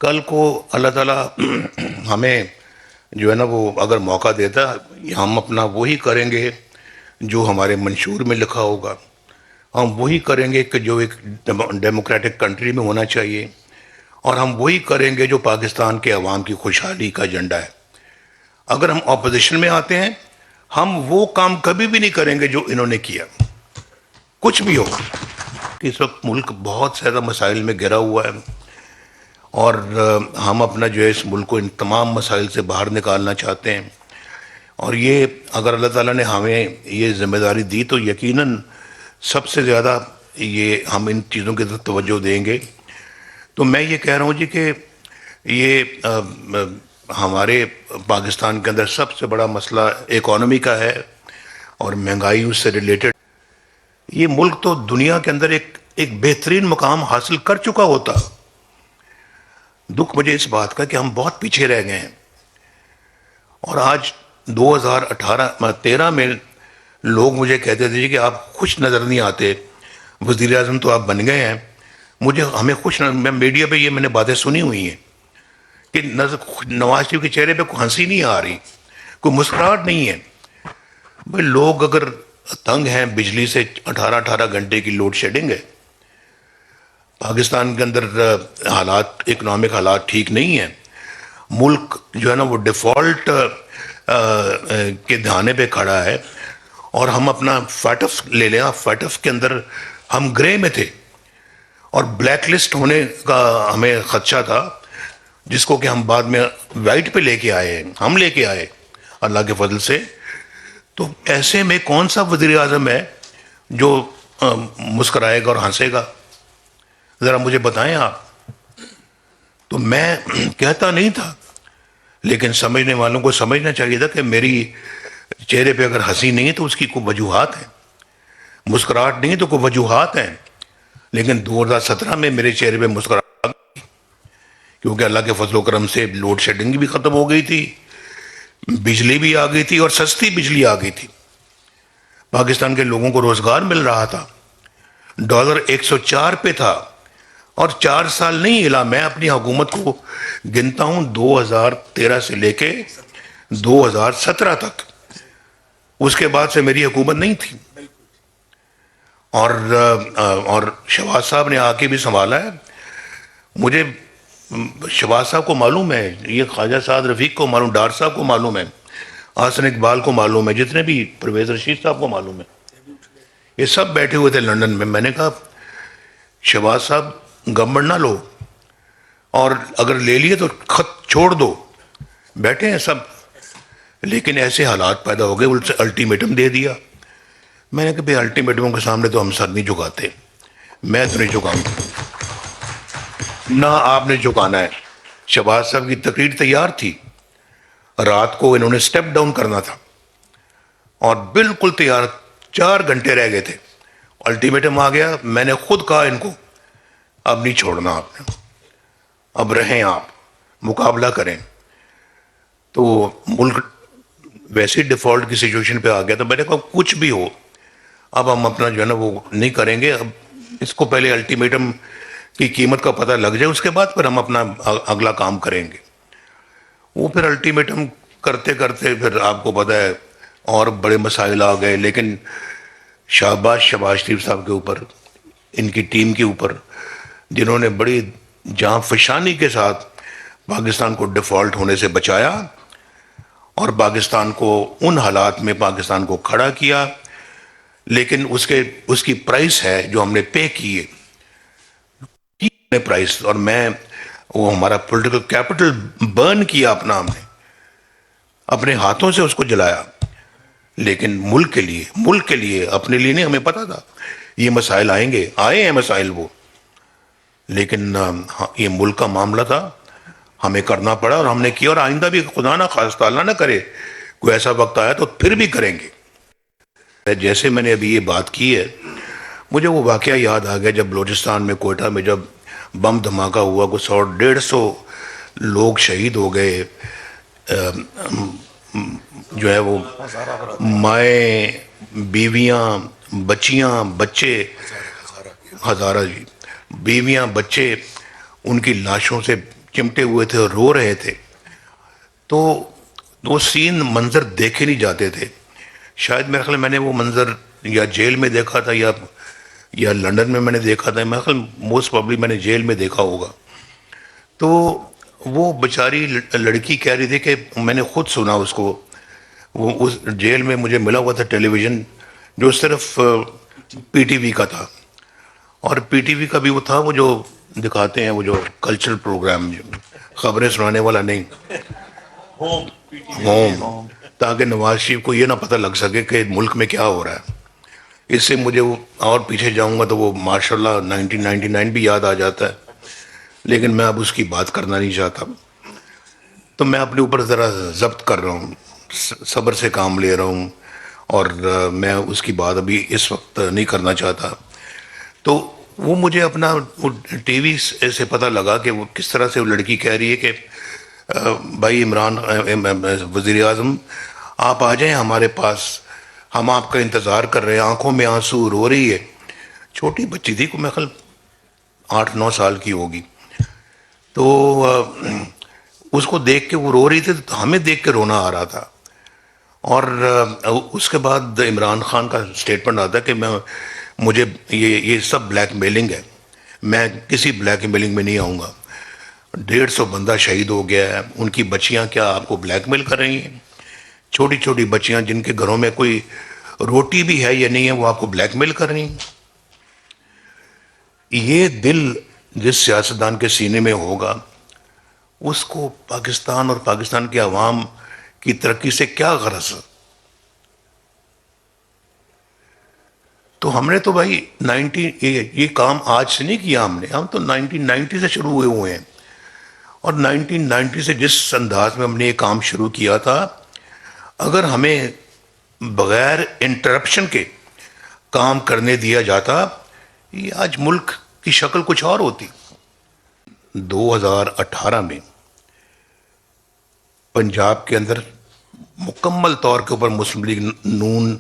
کل کو اللہ تعالیٰ ہمیں جو ہے نا وہ اگر موقع دیتا ہم اپنا وہی کریں گے جو ہمارے منشور میں لکھا ہوگا. ہم وہی کریں گے کہ جو ایک ڈیموکریٹک کنٹری میں ہونا چاہیے, اور ہم وہی کریں گے جو پاکستان کے عوام کی خوشحالی کا ایجنڈا ہے. اگر ہم اپوزیشن میں آتے ہیں ہم وہ کام کبھی بھی نہیں کریں گے جو انہوں نے کیا, کچھ بھی ہو. اس وقت ملک بہت زیادہ مسائل میں گھرا ہوا ہے, اور ہم اپنا جو ہے اس ملک کو ان تمام مسائل سے باہر نکالنا چاہتے ہیں. اور یہ اگر اللہ تعالیٰ نے ہمیں یہ ذمہ داری دی تو یقیناً سب سے زیادہ یہ ہم ان چیزوں کی طرف توجہ دیں گے. تو میں یہ کہہ رہا ہوں جی کہ یہ ہمارے پاکستان کے اندر سب سے بڑا مسئلہ اکانومی کا ہے اور مہنگائی اس سے ریلیٹڈ. یہ ملک تو دنیا کے اندر ایک بہترین مقام حاصل کر چکا ہوتا. دکھ مجھے اس بات کا کہ ہم بہت پیچھے رہ گئے ہیں, اور آج 2013 میں لوگ مجھے کہتے تھے کہ آپ خوش نظر نہیں آتے, وزیر اعظم تو آپ بن گئے ہیں. ہمیں خوش میں میڈیا پہ یہ میں نے باتیں سنی ہوئی ہیں کہ نواز شریف کے چہرے پہ کوئی ہنسی نہیں آ رہی, کوئی مسکراہٹ نہیں ہے. بھائی لوگ اگر تنگ ہیں بجلی سے, 18 گھنٹے کی لوڈ شیڈنگ ہے, پاکستان کے اندر حالات اکنامک حالات ٹھیک نہیں ہیں, ملک جو ہے نا وہ ڈیفالٹ کے دہانے پہ کھڑا ہے, اور ہم اپنا فیٹف لے لیں. فیٹف کے اندر ہم گرے میں تھے اور بلیک لسٹ ہونے کا ہمیں خدشہ تھا, جس کو کہ ہم بعد میں وائٹ پہ لے کے آئے ہیں, ہم لے کے آئے اللہ کے فضل سے. تو ایسے میں کون سا وزیر اعظم ہے جو مسکرائے گا اور ہنسے گا؟ ذرا مجھے بتائیں آپ. تو میں کہتا نہیں تھا, لیکن سمجھنے والوں کو سمجھنا چاہیے تھا کہ میری چہرے پہ اگر ہنسی نہیں ہے تو اس کی کوئی وجوہات ہیں, مسکراہٹ نہیں ہے تو کوئی وجوہات ہیں. لیکن 2017 میں میرے چہرے پہ مسکراہٹ گئی, کیونکہ اللہ کے فضل و کرم سے لوڈ شیڈنگ بھی ختم ہو گئی تھی, بجلی بھی آ گئی تھی, اور سستی بجلی آ گئی تھی. پاکستان کے لوگوں کو روزگار مل رہا تھا, ڈالر 104 پہ تھا, اور 4 سال نہیں ہلا. میں اپنی حکومت کو گنتا ہوں 2013 سے لے کے 2017 تک, اس کے بعد سے میری حکومت نہیں تھی. اور شہباز صاحب نے آ کے بھی سنبھالا ہے. مجھے شہباز صاحب کو معلوم ہے, یہ خواجہ سعد رفیق کو معلوم, ڈار صاحب کو معلوم ہے, آسن اقبال کو معلوم ہے, جتنے بھی پرویز رشید صاحب کو معلوم ہے, یہ سب بیٹھے ہوئے تھے لندن میں. میں نے کہا شہباز صاحب گورنمنٹ نہ لو, اور اگر لے لیے تو خط چھوڑ دو, بیٹھے ہیں سب. لیکن ایسے حالات پیدا ہو گئے, الٹیمیٹم دے دیا. میں نے کہا بھائی الٹیمیٹموں کے سامنے تو ہم سر نہیں جھکاتے, میں تو نہیں جھکاؤں گا, نہ آپ نے جھکانا ہے. شہباز صاحب کی تقریر تیار تھی, رات کو انہوں نے سٹیپ ڈاؤن کرنا تھا, اور بالکل تیار, 4 گھنٹے رہ گئے تھے, الٹیمیٹم آ گیا. میں نے خود کہا ان کو اب نہیں چھوڑنا آپ نے, اب رہیں, آپ مقابلہ کریں. تو ملک ویسے ڈیفالٹ کی سچویشن پہ آ گیا. تو میں نے کہا کچھ بھی ہو اب ہم اپنا جو ہے نا وہ نہیں کریں گے. اب اس کو پہلے الٹیمیٹم کی قیمت کا پتہ لگ جائے, اس کے بعد پھر ہم اپنا اگلا کام کریں گے. وہ پھر الٹیمیٹم کرتے کرتے پھر آپ کو پتہ ہے اور بڑے مسائل آ گئے. لیکن شہباز شریف صاحب کے اوپر, ان کی ٹیم کے اوپر, جنہوں نے بڑی جاں فشانی کے ساتھ پاکستان کو ڈیفالٹ ہونے سے بچایا, اور پاکستان کو ان حالات میں پاکستان کو کھڑا کیا. لیکن اس کی پرائس ہے جو ہم نے پے کی ہے پرائس, اور میں وہ ہمارا پولیٹیکل کیپٹل برن کیا اپنا, ہم نے اپنے ہاتھوں سے اس کو جلایا. لیکن ملک کے لیے اپنے لیے نہیں. ہمیں پتا تھا یہ مسائل آئیں گے, آئے ہیں مسائل وہ, لیکن یہ ملک کا معاملہ تھا, ہمیں کرنا پڑا اور ہم نے کیا. اور آئندہ بھی خدا نہ خواستہ اللہ نہ کرے کوئی ایسا وقت آیا تو پھر بھی کریں گے. جیسے میں نے ابھی یہ بات کی ہے, مجھے وہ واقعہ یاد آ گیا جب بلوچستان میں کوئٹہ میں جب بم دھماکہ ہوا, کو 100-150 لوگ شہید ہو گئے, جو ہے وہ مائیں, بیویاں, بچیاں, بچے, ہزارہ جی بیویاں, بچے ان کی لاشوں سے چمٹے ہوئے تھے اور رو رہے تھے. تو وہ سین منظر دیکھے نہیں جاتے تھے. شاید میرے خیال میں نے وہ منظر یا جیل میں دیکھا تھا یا لنڈن میں نے دیکھا تھا. میرے خیال موسٹ پرابلی میں نے جیل میں دیکھا ہوگا. تو وہ بیچاری لڑکی کہہ رہی تھی کہ میں نے خود سنا اس کو. وہ اس جیل میں مجھے ملا ہوا تھا ٹیلی ویژن جو صرف پی ٹی وی کا تھا, اور پی ٹی وی کا بھی وہ تھا وہ جو دکھاتے ہیں وہ جو کلچرل پروگرام, خبریں سنانے والا نہیں, ہوم, تاکہ نواز شریف کو یہ نہ پتہ لگ سکے کہ ملک میں کیا ہو رہا ہے. اس سے مجھے وہ اور پیچھے جاؤں گا تو وہ ماشاء اللہ 1999 بھی یاد آ جاتا ہے, لیکن میں اب اس کی بات کرنا نہیں چاہتا. تو میں اپنے اوپر ذرا ضبط کر رہا ہوں, صبر سے کام لے رہا ہوں, اور میں اس کی بات ابھی اس وقت نہیں کرنا چاہتا. تو وہ مجھے اپنا ٹی وی سے پتہ لگا کہ وہ کس طرح سے وہ لڑکی کہہ رہی ہے کہ بھائی عمران وزیر اعظم آپ آ جائیں ہمارے پاس, ہم آپ کا انتظار کر رہے ہیں. آنکھوں میں آنسو, رو رہی ہے. چھوٹی بچی تھی, کو میں خیال 8-9 سال کی ہوگی. تو اس کو دیکھ کے وہ رو رہی تھی, تو ہمیں دیکھ کے رونا آ رہا تھا. اور اس کے بعد عمران خان کا اسٹیٹمنٹ آتا ہے کہ مجھے یہ سب بلیک میلنگ ہے, میں کسی بلیک میلنگ میں نہیں آؤں گا. 150 بندہ شہید ہو گیا ہے, ان کی بچیاں کیا آپ کو بلیک میل کر رہی ہیں؟ چھوٹی چھوٹی بچیاں جن کے گھروں میں کوئی روٹی بھی ہے یا نہیں ہے, وہ آپ کو بلیک میل کر رہی ہیں. یہ دل جس سیاستدان کے سینے میں ہوگا, اس کو پاکستان اور پاکستان کے عوام کی ترقی سے کیا غرض؟ تو ہم نے تو بھائی یہ کام آج سے نہیں کیا, ہم تو 1990 سے شروع ہوئے ہیں. اور 1990 سے جس انداز میں ہم نے یہ کام شروع کیا تھا, اگر ہمیں بغیر انٹرپشن کے کام کرنے دیا جاتا, یہ آج ملک کی شکل کچھ اور ہوتی. 2018 میں پنجاب کے اندر مکمل طور کے اوپر مسلم لیگ نون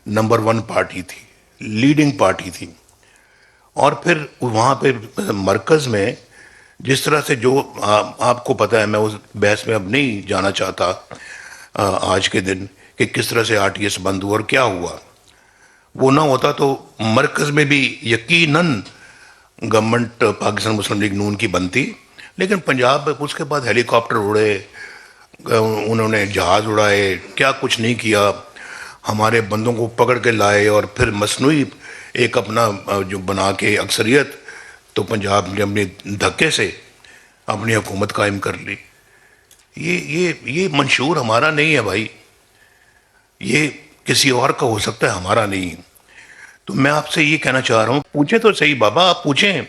نمبر 1 پارٹی تھی, لیڈنگ پارٹی تھی. اور پھر وہاں پہ مرکز میں جس طرح سے جو آپ کو پتہ ہے, میں اس بحث میں اب نہیں جانا چاہتا آج کے دن کہ کس طرح سے آر ٹی ایس بند ہوا اور کیا ہوا. وہ نہ ہوتا تو مرکز میں بھی یقیناً گورنمنٹ پاکستان مسلم لیگ نون کی بنتی. لیکن پنجاب میں اس کے بعد ہیلی کاپٹر اڑے, انہوں نے جہاز اڑائے, کیا کچھ نہیں کیا. ہمارے بندوں کو پکڑ کے لائے اور پھر مصنوعی ایک اپنا جو بنا کے اکثریت, تو پنجاب نے اپنے دھکے سے اپنی حکومت قائم کر لی. یہ منشور ہمارا نہیں ہے بھائی, یہ کسی اور کا ہو سکتا ہے, ہمارا نہیں. تو میں آپ سے یہ کہنا چاہ رہا ہوں, پوچھیں تو صحیح بابا, آپ پوچھیں.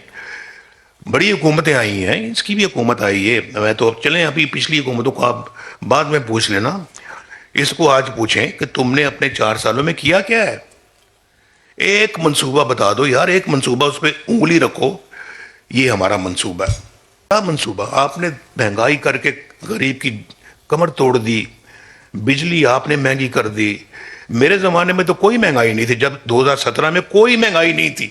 بڑی حکومتیں آئی ہیں, اس کی بھی حکومت آئی ہے. میں تو اب چلیں, ابھی پچھلی حکومتوں کو آپ بعد میں پوچھ لینا. اس کو آج پوچھیں کہ تم نے اپنے 4 سالوں میں کیا کیا ہے. ایک منصوبہ بتا دو یار, ایک منصوبہ, اس پہ انگلی رکھو, یہ ہمارا منصوبہ ہے. کیا منصوبہ؟ آپ نے مہنگائی کر کے غریب کی کمر توڑ دی, بجلی آپ نے مہنگی کر دی. میرے زمانے میں تو کوئی مہنگائی نہیں تھی, جب 2017 میں کوئی مہنگائی نہیں تھی.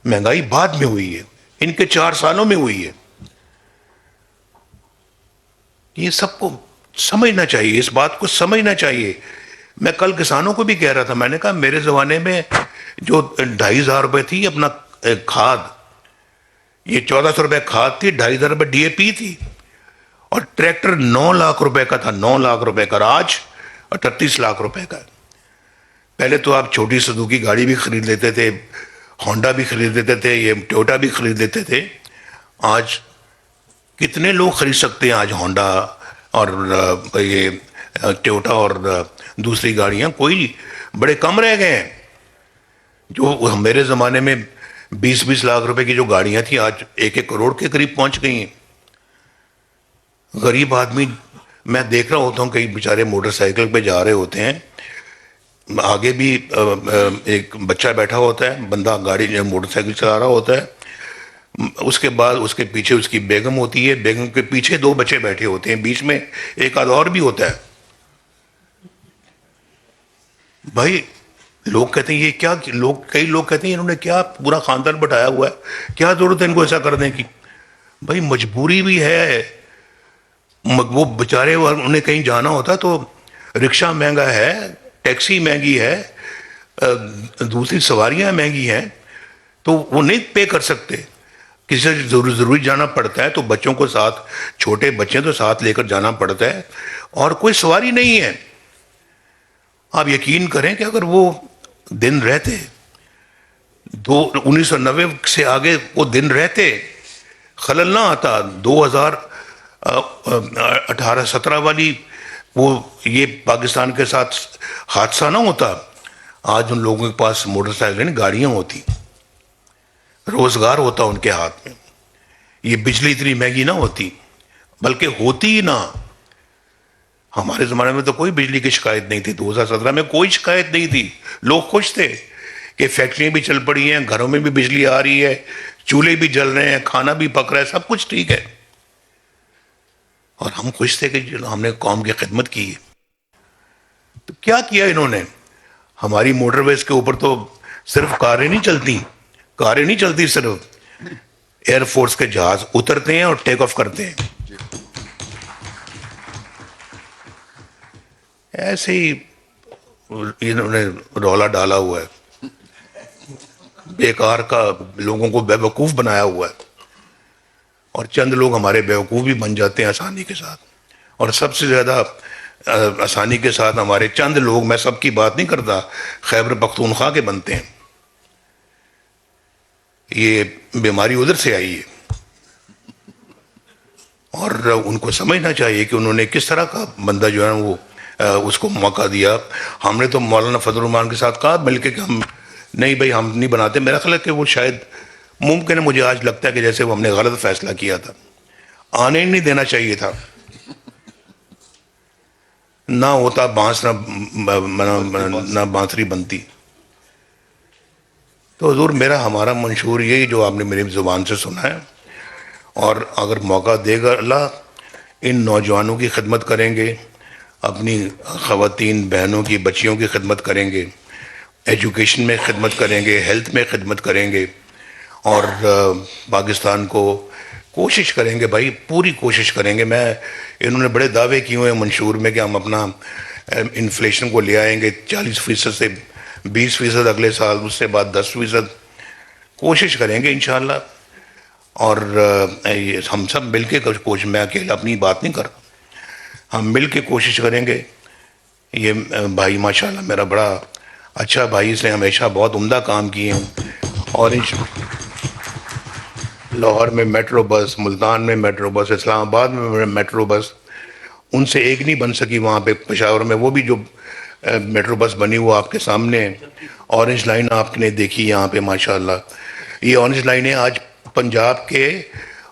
مہنگائی بعد میں ہوئی ہے, ان کے 4 سالوں میں ہوئی ہے. یہ سب کو سمجھنا چاہیے, اس بات کو سمجھنا چاہیے. میں کل کسانوں کو بھی کہہ رہا تھا, میں نے کہا میرے زمانے میں جو 2,500 روپے تھی اپنا کھاد, یہ 1,400 روپے کھاد تھی, 2,500 روپے ڈی اے پی تھی, اور ٹریکٹر 9 لاکھ روپے کا تھا, 9 لاکھ روپے کا. آج 38 لاکھ روپے کا. پہلے تو آپ چھوٹی سزوکی گاڑی بھی خرید لیتے تھے, ہونڈا بھی خرید لیتے تھے, یہ ٹویوٹا بھی خرید لیتے تھے. آج کتنے لوگ خرید سکتے ہیں آج ہونڈا اور یہ ٹویوٹا اور دوسری گاڑیاں؟ کوئی, بڑے کم رہ گئے ہیں. جو میرے زمانے میں 20-20 لاکھ روپے کی جو گاڑیاں تھیں, آج 1-1 کروڑ کے قریب پہنچ گئی ہیں. غریب آدمی, میں دیکھ رہا ہوتا ہوں کئی بیچارے موٹر سائیکل پہ جا رہے ہوتے ہیں, آگے بھی ایک بچہ بیٹھا ہوتا ہے, بندہ گاڑی موٹر سائیکل چلا رہا ہوتا ہے, اس کے بعد اس کے پیچھے اس کی بیگم ہوتی ہے, بیگم کے پیچھے 2 بچے بیٹھے ہوتے ہیں, بیچ میں ایک آدھ اور بھی ہوتا ہے. بھائی لوگ کہتے ہیں یہ کیا, کئی لوگ کہتے ہیں انہوں نے کیا پورا خاندان بٹھایا ہوا ہے, کیا ضرورت ہے ان کو ایسا کرنے کی. بھائی مجبوری بھی ہے، وہ بیچارے انہیں کہیں جانا ہوتا تو رکشہ مہنگا ہے، ٹیکسی مہنگی ہے، دوسری سواریاں مہنگی ہیں، تو وہ نہیں پے کر سکتے. کسی سے ضروری جانا پڑتا ہے تو بچوں کو ساتھ، چھوٹے بچے تو ساتھ لے کر جانا پڑتا ہے، اور کوئی سواری نہیں ہے. آپ یقین کریں کہ اگر وہ دن رہتے، 1990 سے آگے وہ دن رہتے، خلل نہ آتا، 2018-17 والی وہ یہ پاکستان کے ساتھ حادثہ نہ ہوتا، آج ان لوگوں کے پاس موٹر سائیکلیں، گاڑیاں ہوتی، روزگار ہوتا ان کے ہاتھ میں، یہ بجلی اتنی مہنگی نہ ہوتی، بلکہ ہوتی ہی نہ. ہمارے زمانے میں تو کوئی بجلی کی شکایت نہیں تھی، 2017 میں کوئی شکایت نہیں تھی، لوگ خوش تھے کہ فیکٹریاں بھی چل پڑی ہیں، گھروں میں بھی بجلی آ رہی ہے، چولہے بھی جل رہے ہیں، کھانا بھی پک رہا ہے، سب کچھ ٹھیک ہے. اور ہم خوش تھے کہ ہم نے قوم کی خدمت کی ہے. تو کیا کیا انہوں نے؟ ہماری موٹر ویز کے اوپر تو صرف کاریں نہیں چلتی، کاریں نہیں چلتی، صرف ایئر فورس کے جہاز اترتے ہیں اور ٹیک آف کرتے ہیں. ایسے ہی انہوں نے رولا ڈالا ہوا ہے، بیکار کا، لوگوں کو بے وقوف بنایا ہوا ہے، اور چند لوگ ہمارے بے وقوف بھی بن جاتے ہیں آسانی کے ساتھ. اور سب سے زیادہ آسانی کے ساتھ ہمارے چند لوگ، میں سب کی بات نہیں کرتا، خیبر پختونخوا کے بنتے ہیں. یہ بیماری ادھر سے آئی ہے، اور ان کو سمجھنا چاہیے کہ انہوں نے کس طرح کا بندہ جو ہے وہ اس کو موقع دیا. ہم نے تو مولانا فضل الرحمان کے ساتھ کہا مل کے کہ ہم نہیں بھائی، ہم نہیں بناتے. میرا خیال ہے کہ وہ شاید ممکن ہے، مجھے آج لگتا ہے کہ جیسے وہ ہم نے غلط فیصلہ کیا تھا، آنے ہی نہیں دینا چاہیے تھا. نہ ہوتا بانس نہ بانسری بنتی. تو حضور میرا ہمارا منشور یہی جو آپ نے میری زبان سے سنا ہے، اور اگر موقع دے گا اللہ، ان نوجوانوں کی خدمت کریں گے، اپنی خواتین بہنوں کی، بچیوں کی خدمت کریں گے، ایجوکیشن میں خدمت کریں گے، ہیلتھ میں خدمت کریں گے، اور پاکستان کو کوشش کریں گے بھائی، پوری کوشش کریں گے. انہوں نے بڑے دعوے کیے ہوئے ہیں منشور میں کہ ہم اپنا انفلیشن کو لے آئیں گے 40% سے 20%، اگلے سال اس سے بعد 10%. کوشش کریں گے انشاءاللہ. اور ہم سب مل کے کوشش، میں اکیلا اپنی بات نہیں کر رہا، ہم مل کے کوشش کریں گے. یہ بھائی ماشاءاللہ میرا بڑا اچھا بھائی، اس نے ہمیشہ بہت عمدہ کام کیے ہیں. اور لاہور میں میٹرو بس، ملتان میں میٹرو بس، اسلام آباد میں میٹرو بس، ان سے ایک نہیں بن سکی وہاں پہ پشاور میں. وہ بھی جو میٹرو بس بنی وہ آپ کے سامنے، اورنج لائن آپ نے دیکھی یہاں پہ ماشاءاللہ. یہ اورنج لائنیں آج پنجاب کے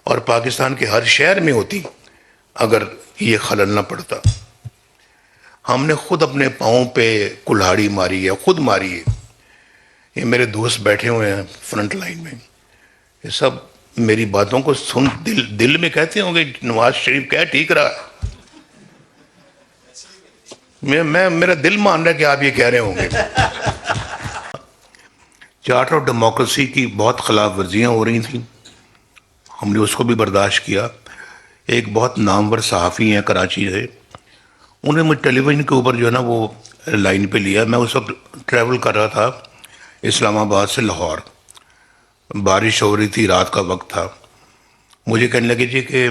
اور پاکستان کے ہر شہر میں ہوتی اگر یہ خلل نہ پڑتا. ہم نے خود اپنے پاؤں پہ کلہاڑی ماری ہے، خود ماری ہے. یہ میرے دوست بیٹھے ہوئے ہیں فرنٹ لائن میں، یہ سب میری باتوں کو سن دل میں کہتے ہوں گے نواز شریف کہہ ٹھیک رہا. میرا دل مان رہا ہے کہ آپ یہ کہہ رہے ہوں گے. چارٹر آف ڈیموکریسی کی بہت خلاف ورزیاں ہو رہی تھیں، ہم نے اس کو بھی برداشت کیا. ایک بہت نامور صحافی ہیں کراچی سے، انہیں مجھے ٹیلی ویژن کے اوپر جو ہے نا وہ لائن پہ لیا. میں اس وقت ٹریول کر رہا تھا اسلام آباد سے لاہور، بارش ہو رہی تھی، رات کا وقت تھا. مجھے کہنے لگے جی کہ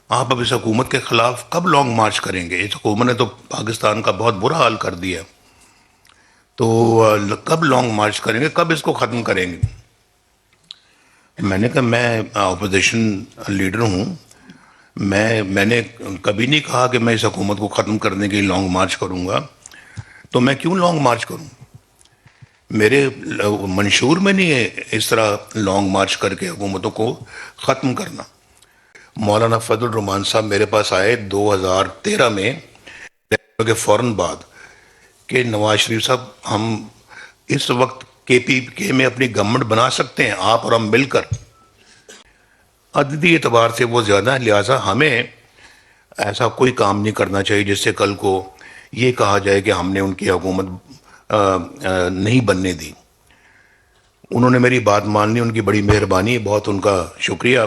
آپ اب اس حکومت کے خلاف کب لانگ مارچ کریں گے؟ اس حکومت نے تو پاکستان کا بہت برا حال کر دیا، تو کب لانگ مارچ کریں گے، کب اس کو ختم کریں گے؟ میں نے کہا میں اپوزیشن لیڈر ہوں، میں نے کبھی نہیں کہا کہ میں اس حکومت کو ختم کرنے کے لیے لانگ مارچ کروں گا. تو میں کیوں لانگ مارچ کروں؟ میرے منشور میں نہیں ہے اس طرح لانگ مارچ کر کے حکومتوں کو ختم کرنا. مولانا فضل الرحمان صاحب میرے پاس آئے 2013 میں کے فوراً بعد کہ نواز شریف صاحب، ہم اس وقت KPK میں اپنی گورنمنٹ بنا سکتے ہیں، آپ اور ہم مل کر. عددی اعتبار سے وہ زیادہ ہے، لہٰذا ہمیں ایسا کوئی کام نہیں کرنا چاہیے جس سے کل کو یہ کہا جائے کہ ہم نے ان کی حکومت نہیں بننے دی. انہوں نے میری بات مان لی، ان کی بڑی مہربانی، بہت ان کا شکریہ.